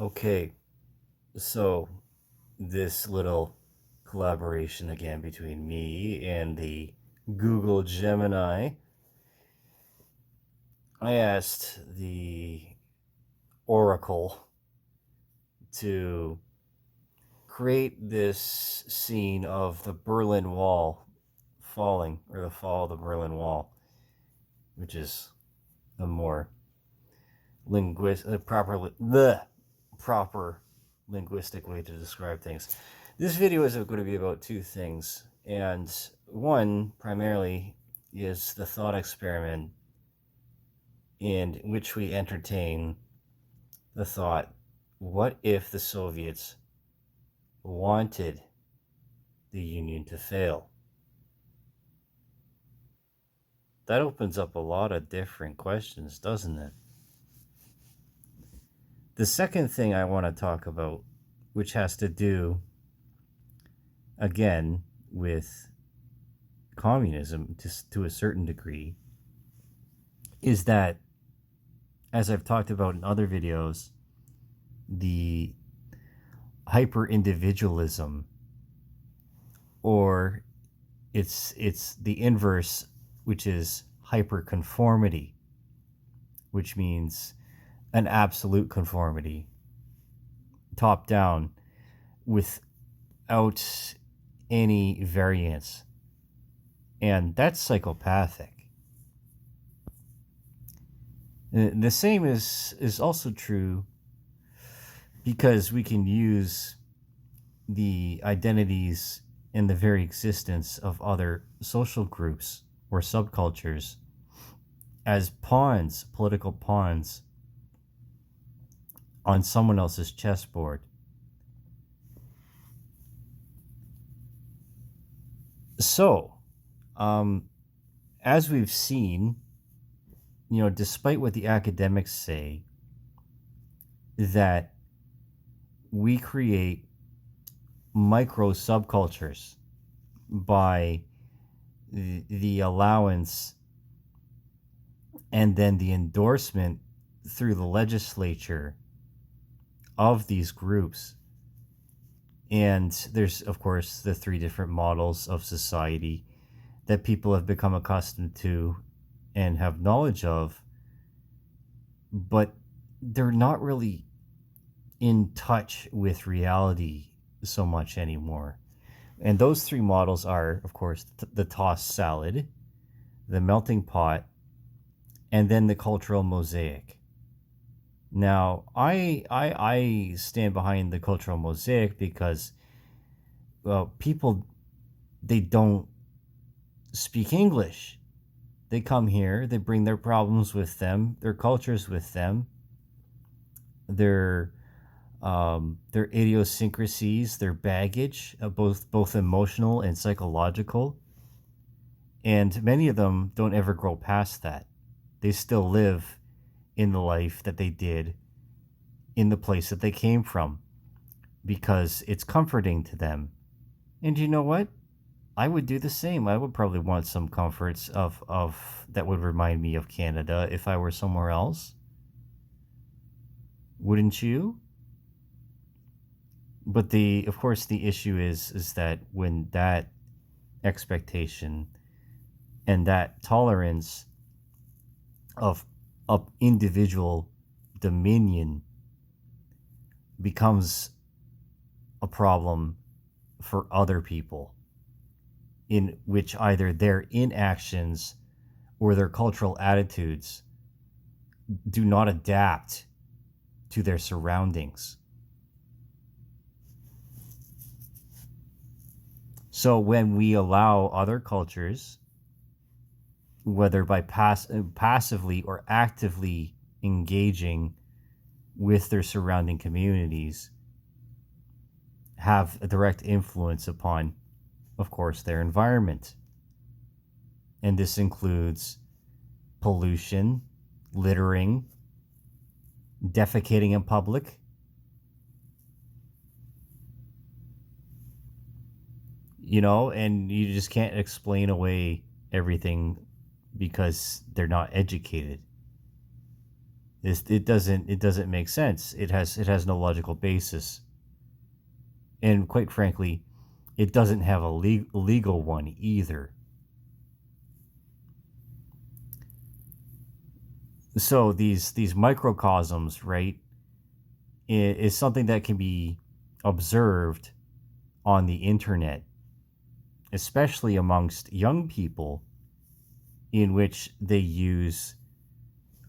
Okay, so this little collaboration again between me and the Google Gemini. I asked the Oracle to create this scene of the Berlin Wall falling, or the fall of the Berlin Wall, which is a more the proper linguistic way to describe things. This video is going to be about two things, and one primarily is the thought experiment in which we entertain the thought, what if the Soviets wanted the Union to fail? That opens up a lot of different questions, doesn't it? The second thing I want to talk about, which has to do, again, with communism to a certain degree, is that, as I've talked about in other videos, the hyper individualism, or it's the inverse, which is hyper conformity, which means an absolute conformity, top down, without any variance. And that's psychopathic. The same is also true because we can use the identities and the very existence of other social groups or subcultures as pawns, political pawns, on someone else's chessboard. So, as we've seen, despite what the academics say, that we create micro subcultures by the allowance and then the endorsement through the legislature of these groups. And there's, of course, the three different models of society that people have become accustomed to and have knowledge of, but they're not really in touch with reality so much anymore. And those three models are, of course, the tossed salad, the melting pot, and then the cultural mosaic. Now, I stand behind the cultural mosaic because, well, people, they don't speak English. They come here, they bring their problems with them, their cultures with them, their idiosyncrasies, their baggage, both emotional and psychological. And many of them don't ever grow past that. They still live in the life that they did in the place that they came from because it's comforting to them. And you know what? I would do the same. I would probably want some comforts of that would remind me of Canada if I were somewhere else. Wouldn't you? But of course the issue is that when that expectation and that tolerance of individual dominion becomes a problem for other people, in which either their inactions or their cultural attitudes do not adapt to their surroundings. So when we allow other cultures, whether by passively or actively engaging with their surrounding communities, have a direct influence upon, of course, their environment. And this includes pollution, littering, defecating in public, and you just can't explain away everything because they're not educated. It doesn't make sense. It has no logical basis, and quite frankly, it doesn't have a legal one either. So these microcosms, right, is something that can be observed on the internet, especially amongst young people, in which they use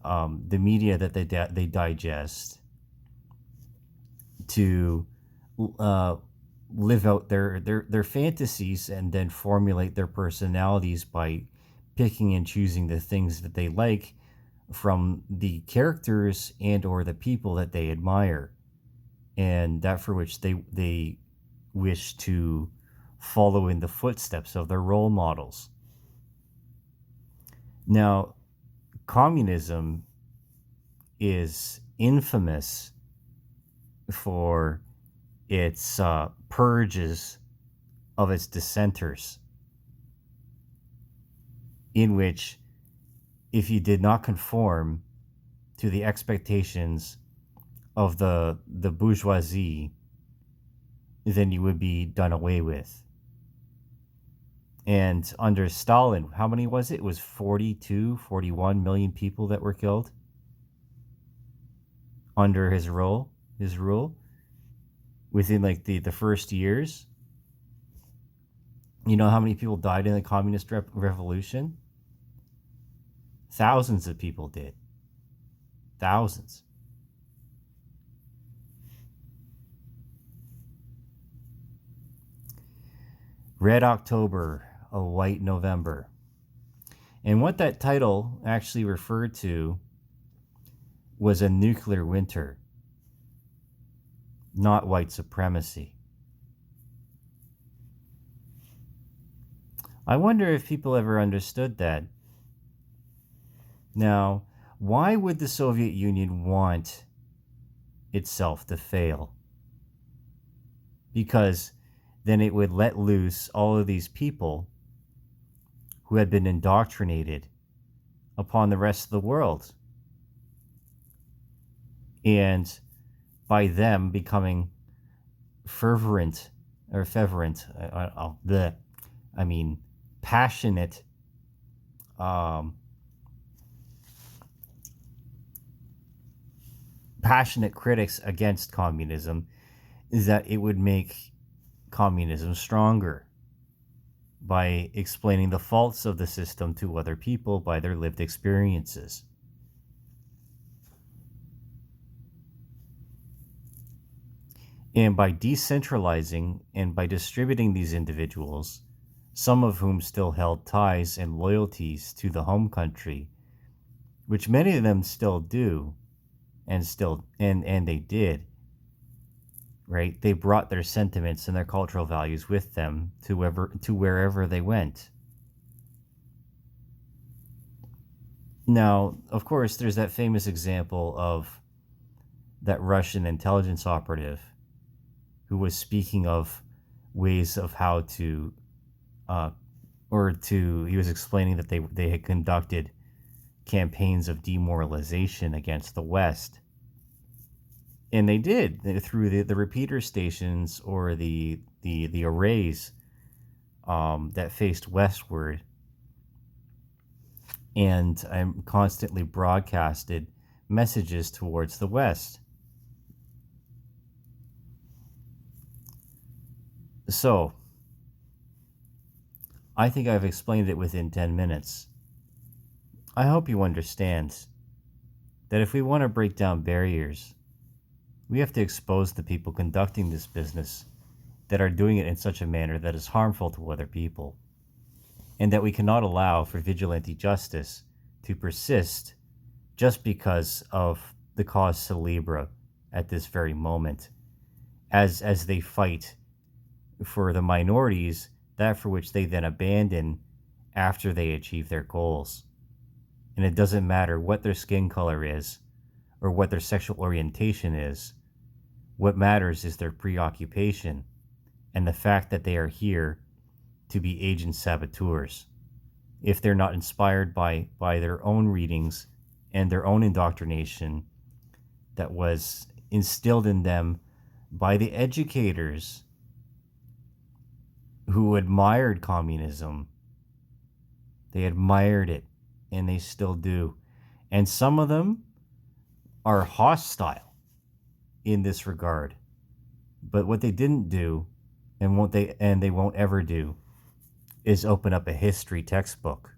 the media that they digest to uh, live out their fantasies and then formulate their personalities by picking and choosing the things that they like from the characters and or the people that they admire, and that for which they wish to follow in the footsteps of their role models. Now, communism is infamous for its purges of its dissenters, in which, if you did not conform to the expectations of the bourgeoisie, then you would be done away with. And under Stalin, how many was it? It was 42, 41 million people that were killed under his rule within like the first years. You know how many people died in the communist revolution? Thousands of people did. Thousands. Red October, a White November. And what that title actually referred to was a nuclear winter, not white supremacy. I wonder if people ever understood that. Now, why would the Soviet Union want itself to fail? Because then it would let loose all of these people who had been indoctrinated upon the rest of the world. And by them becoming fervent, or fervent, passionate, passionate critics against communism, is that it would make communism stronger by explaining the faults of the system to other people by their lived experiences. And by decentralizing and by distributing these individuals, some of whom still held ties and loyalties to the home country, which many of them still do, and they did, right? They brought their sentiments and their cultural values with them to wherever they went. Now, of course, there's that famous example of that Russian intelligence operative who was speaking of ways of how to, he was explaining that they had conducted campaigns of demoralization against the West. And they did through the repeater stations or the arrays that faced westward, and constantly broadcasted messages towards the West. So, I think I've explained it within 10 minutes. I hope you understand that if we want to break down barriers, we have to expose the people conducting this business that are doing it in such a manner that is harmful to other people, and that we cannot allow for vigilante justice to persist just because of the cause célèbre at this very moment, as they fight for the minorities, that for which they then abandon after they achieve their goals. And it doesn't matter what their skin color is or what their sexual orientation is. What matters is their preoccupation and the fact that they are here to be agent saboteurs. If they're not inspired by their own readings and their own indoctrination that was instilled in them by the educators who admired communism. They admired it, and they still do. And some of them are hostile in this regard. But what they didn't do, and they won't ever do, is open up a history textbook